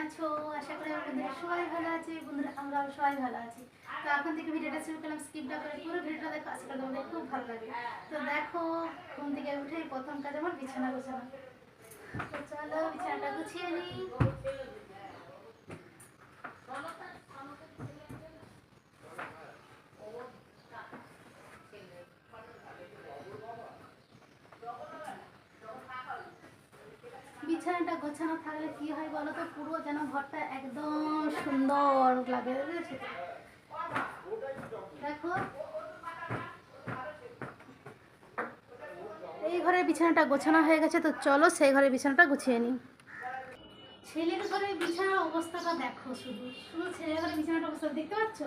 আছো? আশা করি বন্ধুরা সবাই ভালো আছে। বন্ধুরা আমরাও সবাই ভালো আছি। তো এখন থেকে ভিডিওটা শুরু করলাম, স্কিপ না করে পুরো ভিডিওটা দেখো। আশা করি তোমাদের খুব ভালো লাগে। তো দেখো, ঘুম থেকে উঠে প্রথম কাজ আমার বিছানা গোছানো। তো চলো বিছানাটা গুছিয়ে নিই। বিছানাটা গোছানো থাকলে কি হয় বলো তো, পুরো যেন ঘরটা একদম সুন্দর লাগে। বুঝেছো? দেখো, এই ঘরের বিছানাটা গোছানো হয়ে গেছে। তো চলো সেই ঘরের বিছানাটা গুছিয়ে নিই। ছেলের ঘরের বিছানার অবস্থাটা দেখো, শুধু শুধু ছেলের ঘরের বিছানার অবস্থা দেখতে পাচ্ছ?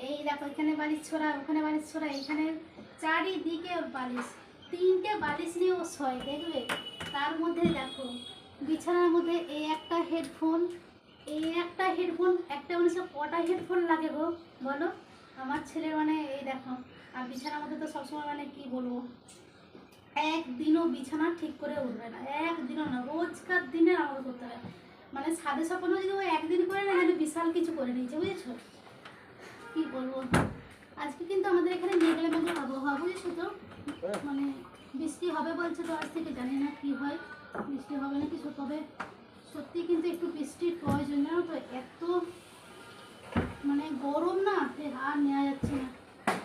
এই দেখো, এখানে বালিশ ছোড়া, ওখানে বালিশ ছোড়া, এখানে চারিদিকে বালিশ। 3টে বালিশ নিয়ে ও শয়, দেখবে? তার মধ্যে দেখো বিছানার মধ্যে এই একটা হেডফোন, একটা মানুষের কটা হেডফোন লাগে গো বলো? আমার ছেলের মানে এই দেখো। আর বিছানার মধ্যে তো সবসময় মানে কি বলবো, একদিনও বিছানা ঠিক করে উঠবে না, একদিনও না, রোজকার দিনের আমাকে করতে হবে। মানে সাদে সপনও যদি ও একদিন করে না, কিন্তু বিশাল কিছু করে নিয়েছে, বুঝেছো? কি বলবো, আজকে কিন্তু আমাদের এখানে মেঘলা মেঘলা আবহাওয়া, বুঝেছো তো? মানে বৃষ্টি হবে বলছে, তো আজ থেকে জানি না কি হয়, বৃষ্টি হবে না কিছু। তবে সত্যি কিন্তু একটু বৃষ্টির প্রয়োজন, জানো তো? এত মানে গরম না, আর নেওয়া যাচ্ছে না।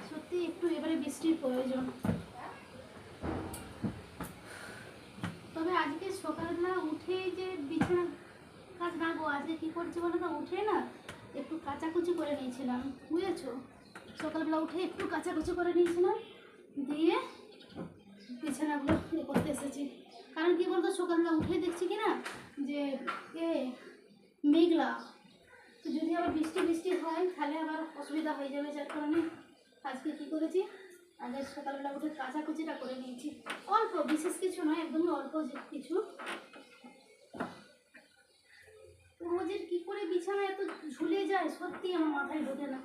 সত্যি একটু এবারে বৃষ্টির প্রয়োজন। তবে আজকে সকালবেলা উঠে যে বিছানা কাজ না গো, আজকে কী করছি বলো তো, উঠে না একটু কাচাকুচি করে নিয়েছিলাম, বুঝেছো? সকালবেলা উঠে একটু কাচাকুচি করে নিয়েছিলাম, দিয়ে বিছানাগুলো করতে এসেছি। কারণ কী বলতো, সকালবেলা উঠে দেখছি কি না যে মেঘলা, তো যদি আবার বৃষ্টি বৃষ্টি হয় তাহলে আবার অসুবিধা হয়ে যাবে। যার কারণে আজকে কী করেছি, আগে সকালবেলা উঠে কাচাকুচিটা করে নিয়েছি। অল্প, বিশেষ কিছু নয়, একদমই অল্প কিছু। রোজের কি করে বিছানা এত ঝুলে যায়, সত্যি আমার মাথায় ঢোকে না।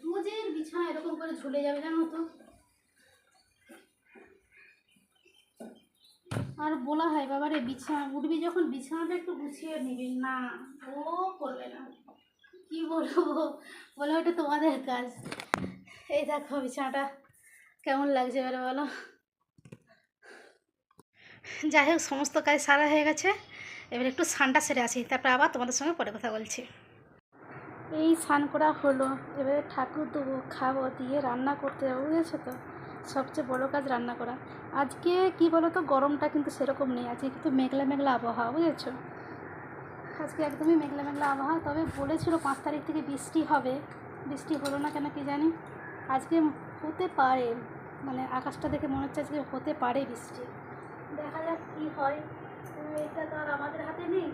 রোজের বিছানা এরকম করে ঝুলে যাবে, জানো তো? আর বলা হয় বাবারে, বিছানা উঠবি যখন বিছানাটা একটু গুছিয়ে নিবি, না ও করবে না। কি বলবো, বলো ওটা তোমাদের কাজ। এই দেখো বিছানাটা কেমন লাগছে এবারে বলো। যাই হোক, সমস্ত কাজ সারা হয়ে গেছে। এবার একটু স্নানটা সেরে আসি, তারপর আবার তোমাদের সঙ্গে পরে কথা বলছি। এই স্নান করা হলো, এবারে ঠাকুর দেবো, খাবো, দিয়ে রান্না করতে যাবো, বুঝেছো তো? সবচেয়ে বড়ো কাজ রান্না করা। আজকে কি বলো তো, গরমটা কিন্তু সেরকম নেই, আজকে কিন্তু মেঘলা মেঘলা আবহাওয়া, বুঝেছো? আজকে একদমই মেঘলা মেঘলা আবহাওয়া। তবে বলেছিল 5 তারিখ থেকে বৃষ্টি হবে, বৃষ্টি হলো না কেন কি জানি। আজকে হতে পারে, মানে আকাশটা দেখে মনে হচ্ছে আজকে হতে পারে বৃষ্টি। দেখা যাক কী হয়। এটা তো আর আমাদের হাতে নেই,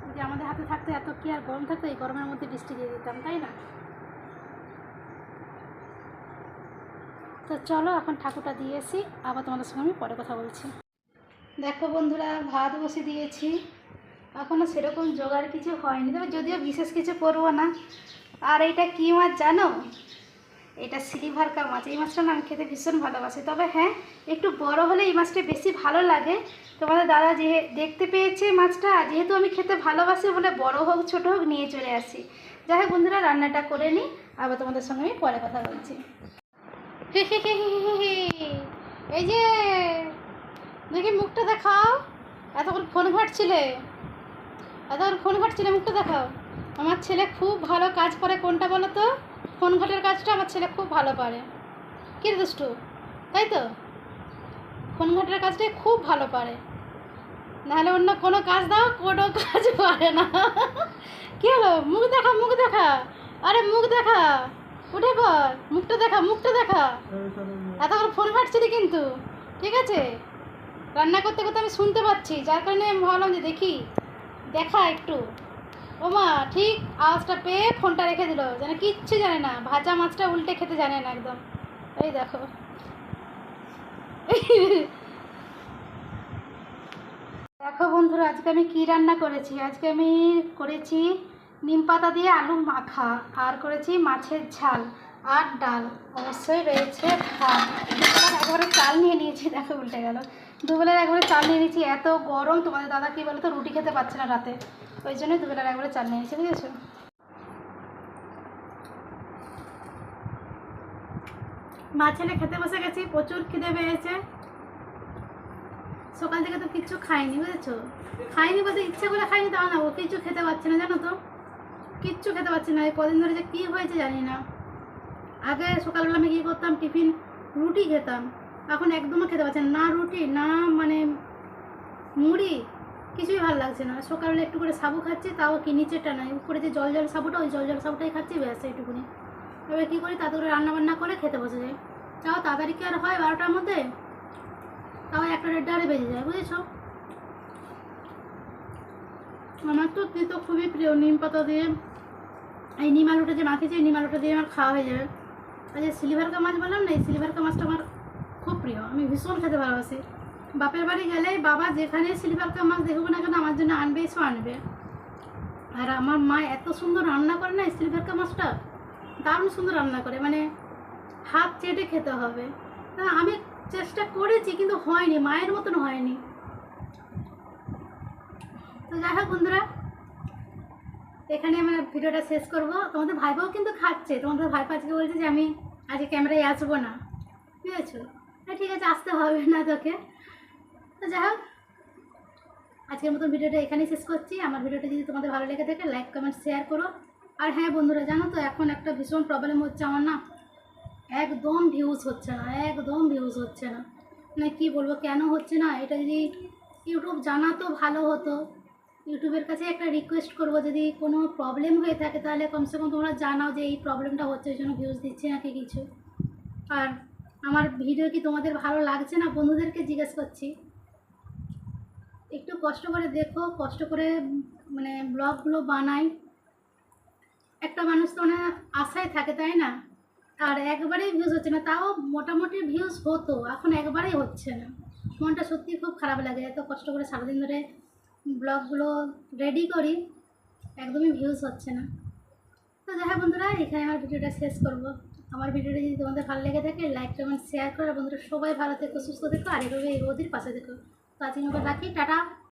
যদি আমাদের হাতে থাকতো এত কি আর গরম থাকতো, এই গরমের মধ্যে বৃষ্টি দিয়ে দিতাম, তাই না? তো চলো এখন ঠাকুরটা দিয়ে এসি, আবার তোমাদের সঙ্গে আমি পরে কথা বলছি। দেখো বন্ধুরা, ভাত বসে দিয়েছি, এখনও সেরকম জোগাড় কিছু হয়নি, তবে যদিও বিশেষ কিছু করবো না। আর এটা কী মাছ জানো? এটা সিলভার কা মাছ। এই মাছটা না আমি খেতে ভীষণ ভালোবাসি। তবে হ্যাঁ, একটু বড় হলে এই মাছটা বেশি ভালো লাগে। তোমাদের দাদা যে দেখতে পেয়েছে মাছটা, যেহেতু আমি খেতে ভালোবাসি বলে বড় হোক ছোটো হোক নিয়ে চলে আসি। যাই হোক বন্ধুরা, রান্নাটা করে নিই, আবার তোমাদের সঙ্গে আমি পরে কথা বলছি। এই যে দেখি, মুখটা দেখাও। এতক্ষণ ফোন ঘাঁটছিলে, মুখটা দেখাও। আমার ছেলে খুব ভালো কাজ করে, কোনটা বলো তো? ফোন ঘাটের কাজটা আমার ছেলে খুব ভালো পারে। কি রে দুষ্টু, তাই তো? ফোন ঘাটের কাজটাই খুব ভালো পারে, নাহলে অন্য কোনো কাজ দাও, কোনো কাজ পারে না। কী হলো, মুখ দেখা, মুখ দেখা, আরে মুখ দেখা, উঠে পর, মুখটা দেখা, মুখটা দেখা। এতক্ষণ ফোন ঘাটছিলি কিন্তু, ঠিক আছে? রান্না করতে করতে আমি শুনতে পাচ্ছি, যার কারণে আমি ভাবলাম যে দেখি, দেখা একটু। ও মা ঠিক আওয়াজটা পেয়ে ফোনটা রেখে দিল, যেন কিচ্ছু জানে না, ভাজা মাছটা উল্টে খেতে জানে না একদম। এই দেখো, দেখো বন্ধুরা, আজকে আমি কি রান্না করেছি। আজকে আমি করেছি নিম পাতা দিয়ে আলু মাখা, আর করেছি মাছের ঝাল, আর ডাল, অবশ্যই রয়েছে ভাত। একেবারে চাল নিয়ে নিয়েছি, দেখো উল্টে গেল। দুবেলার একবারে চাল নিয়ে নিয়েছি, এত গরম। তোমাদের দাদা কী বলো তো, রুটি খেতে পারছে না রাতে, ওই জন্যই দুবেলার একবারে চাল নিয়ে নিয়েছি, বুঝেছো? মা ছেলে খেতে বসে গেছি, প্রচুর খিদে পেয়েছে। সকাল থেকে তো কিচ্ছু খাইনি, বুঝেছো? খাইনি বলতে ইচ্ছে করে খাইনি তাও না, ও কিছু খেতে পারছে না, জানো তো, কিচ্ছু খেতে পারছে না। এই কদিন ধরে যে কী হয়েছে জানি না। আগে সকালবেলা আমি কী করতাম, টিফিন রুটি খেতাম, এখন একদমই খেতে পারছে না, না রুটি না মানে মুড়ি, কিছুই ভালো লাগছে না। সকালবেলা একটু করে সাবু খাচ্ছি, তাও কি নিচেরটা নয়, উপরে যে জল জল সাবুটা, ওই জল জল সাবুটাই খাচ্ছি, ব্যাস এইটুকুনি। এবার কী করি, তাতে করে রান্নাবান্না করে খেতে বসে যাই। তাও তাড়াতাড়ি কি আর হয় 12টার মধ্যে, তাও 1:30 বেজে যায়, বুঝেছো? আমার তো তো খুবই প্রিয় নিম পাতা দিয়ে, এই নিম আলুটা যে মাখিয়েছি, এই নিম আলুটা দিয়ে আমার খাওয়া হয়ে যাবে। আর যে সিলভারকা মাছ বললাম না, এই সিলভারকা মাছটা আমার খুব প্রিয়, আমি ভীষণ খেতে ভালোবাসি। বাপের বাড়ি গেলেই বাবা যেখানে সিলভারকা মাছ দেখবো না কেন আমার জন্য আনবে, এসো আনবে। আর আমার মা এত সুন্দর রান্না করে না, এই সিলভারকা মাছটা দারুণ সুন্দর রান্না করে, মানে হাত চেটে খেতে হবে। আমি চেষ্টা করেছি কিন্তু হয়নি, মায়ের মতন হয়নি। তো যাই হোক বন্ধুরা, এখানে আমার ভিডিওটা শেষ করব। তোমাদের ভাইপাও কিন্তু খাচ্ছে, তোমাদের ভাইপা আজকে বলছে যে আমি আজকে ক্যামেরায় আসবো না, বুঝেছো? হ্যাঁ ঠিক আছে, আসতে হবে না তোকে। তো যাই হোক, আজকের মতন ভিডিওটা এখানেই শেষ করছি। আমার ভিডিওটা যদি তোমাদের ভালো লেগে থাকে, লাইক কমেন্ট শেয়ার করো। আর হ্যাঁ বন্ধুরা, জানো তো এখন একটা ভীষণ প্রবলেম হচ্ছে আমার, না একদম ভিউজ হচ্ছে না, একদম ভিউজ হচ্ছে না। মানে কী বলবো কেন হচ্ছে না, এটা যদি ইউটিউব জানাতো ভালো হতো। ইউটিউবের কাছে একটা রিকোয়েস্ট করবো, যদি কোনো প্রবলেম হয়ে থাকে তাহলে কমসে কম তোমরা জানাও যে এই প্রবলেমটা হচ্ছে, ওই জন্য ভিউজ দিচ্ছে নাকি কিছু। আর আমার ভিডিও কি তোমাদের ভালো লাগছে না, বন্ধুদেরকে জিজ্ঞেস করছি, একটু কষ্ট করে দেখো, কষ্ট করে মানে ব্লগগুলো বানাই। একটা মানুষ তো মানে আশায় থাকে, তাই না? আর একবারেই ভিউজ হচ্ছে না, তাও মোটামুটি ভিউজ হতো, এখন একবারেই হচ্ছে না। মনটা সত্যিই খুব খারাপ লাগে, এত কষ্ট করে সারাদিন ধরে ব্লগগুলো রেডি করি, একদমই ভিউজ হচ্ছে না। তো যাই হোক বন্ধুরা, এখানে আমার ভিডিওটা শেষ করব। আমার ভিডিওটা যদি তোমাদের ভালো লেগে থাকে, লাইক কমেন্ট শেয়ার করো। বন্ধুরা সবাই ভালো থেকো, সুস্থ থেকো, আর এভাবে এই বৌদির পাশে থেকো। তো আজকের মতো রাখি, টাটা।